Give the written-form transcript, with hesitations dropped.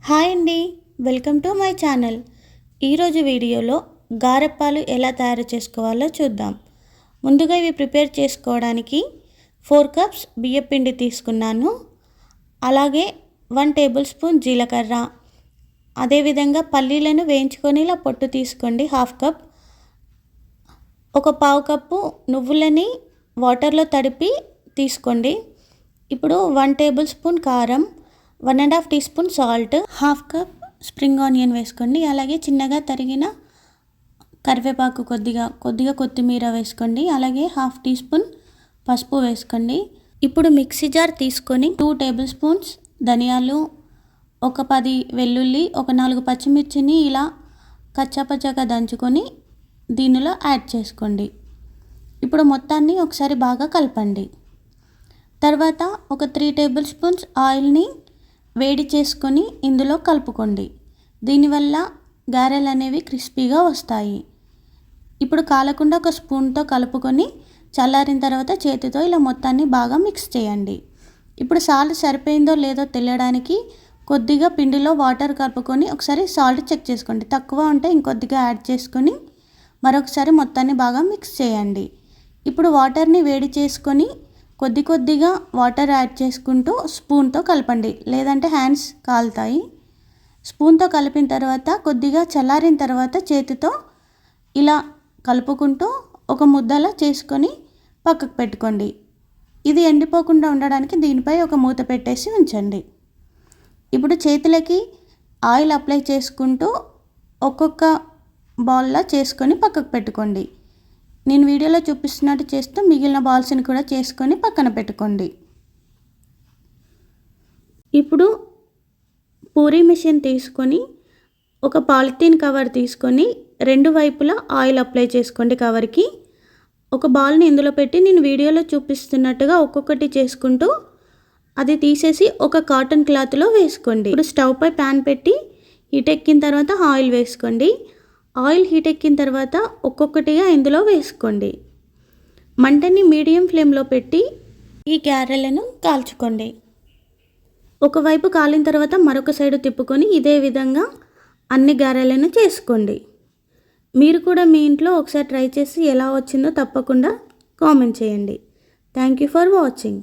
Hi అండి, welcome to my channel. ఈరోజు వీడియోలో గారెప్పాలు ఎలా తయారు చేసుకోవాలో చూద్దాం. ముందుగా ఇవి ప్రిపేర్ చేసుకోవడానికి 4 కప్స్ బియ్యపిండి తీసుకున్నాను. అలాగే 1 టేబుల్ స్పూన్ జీలకర్ర, అదేవిధంగా పల్లీలను వేయించుకొని ఇలా పొట్టు తీసుకోండి 1/2 కప్. ఒక 1/2 కప్పు నువ్వులని వాటర్లో తడిపి తీసుకోండి. ఇప్పుడు 1 టేబుల్ స్పూన్ కారం, 1.5 teaspoon salt, 1/2 cup spring onion వేసుకోండి. అలాగే చిన్నగా తరిగిన కరివేపాకు కొద్దిగా కొత్తిమీర వేసుకోండి. అలాగే 1/2 టీ స్పూన్ పసుపు వేసుకోండి. ఇప్పుడు మిక్సీ జార్ తీసుకొని 2 టేబుల్ స్పూన్స్ ధనియాలు, ఒక 10 వెల్లుల్లి, ఒక 4 పచ్చిమిర్చిని ఇలా కచ్చాపచ్చాగా దంచుకొని దీనిలో యాడ్ చేసుకోండి. ఇప్పుడు మొత్తాన్ని ఒకసారి బాగా కలపండి. తర్వాత ఒక 3 టేబుల్ స్పూన్స్ ఆయిల్ని వేడి చేసుకొని ఇందులో కలుపుకోండి. దీనివల్ల గారెలు అనేవి క్రిస్పీగా వస్తాయి. ఇప్పుడు కాలకుండా ఒక స్పూన్తో కలుపుకొని చల్లారిన తర్వాత చేతితో ఇలా మొత్తాన్ని బాగా మిక్స్ చేయండి. ఇప్పుడు సాల్ట్ సరిపోయిందో లేదో తెలియడానికి కొద్దిగా పిండిలో వాటర్ కలుపుకొని ఒకసారి సాల్ట్ చెక్ చేసుకోండి. తక్కువ ఉంటే ఇంకొద్దిగా యాడ్ చేసుకొని మరొకసారి మొత్తాన్ని బాగా మిక్స్ చేయండి. ఇప్పుడు వాటర్ని వేడి చేసుకొని కొద్దిగా వాటర్ యాడ్ చేసుకుంటూ స్పూన్తో కలపండి, లేదంటే హ్యాండ్స్ కాలుతాయి. స్పూన్తో కలిపిన తర్వాత కొద్దిగా చల్లారిన తర్వాత చేతితో ఇలా కలుపుకుంటూ ఒక ముద్దలా చేసుకొని పక్కకు పెట్టుకోండి. ఇది ఎండిపోకుండా ఉండడానికి దీనిపై ఒక మూత పెట్టేసి ఉంచండి. ఇప్పుడు చేతులకి ఆయిల్ అప్లై చేసుకుంటూ ఒక్కొక్క బాల్లా చేసుకొని పక్కకు పెట్టుకోండి. నేను వీడియోలో చూపిస్తున్నట్టు చేస్తూ మిగిలిన బాల్స్ని కూడా చేసుకొని పక్కన పెట్టుకోండి. ఇప్పుడు పూరీ మిషన్ తీసుకొని ఒక పాలిథీన్ కవర్ తీసుకొని 2 వైపులా ఆయిల్ అప్లై చేసుకోండి. కవర్కి ఒక బాల్ని ఇందులో పెట్టి నేను వీడియోలో చూపిస్తున్నట్టుగా ఒక్కొక్కటి చేసుకుంటూ అది తీసేసి ఒక కాటన్ క్లాత్లో వేసుకోండి. ఇప్పుడు స్టవ్ పై ప్యాన్ పెట్టి హీట్ ఎక్కిన తర్వాత ఆయిల్ వేసుకోండి. ఆయిల్ హీట్ ఎక్కిన తర్వాత ఒక్కొక్కటిగా ఇందులో వేసుకోండి. మంటని మీడియం ఫ్లేమ్లో పెట్టి ఈ గారెలను కాల్చుకోండి. ఒకవైపు కాలిన తర్వాత మరొక సైడు తిప్పుకొని ఇదే విధంగా అన్ని గారెలను చేసుకోండి. మీరు కూడా మీ ఇంట్లో ఒకసారి ట్రై చేసి ఎలా వచ్చిందో తప్పకుండా కామెంట్ చేయండి. Thank you for watching.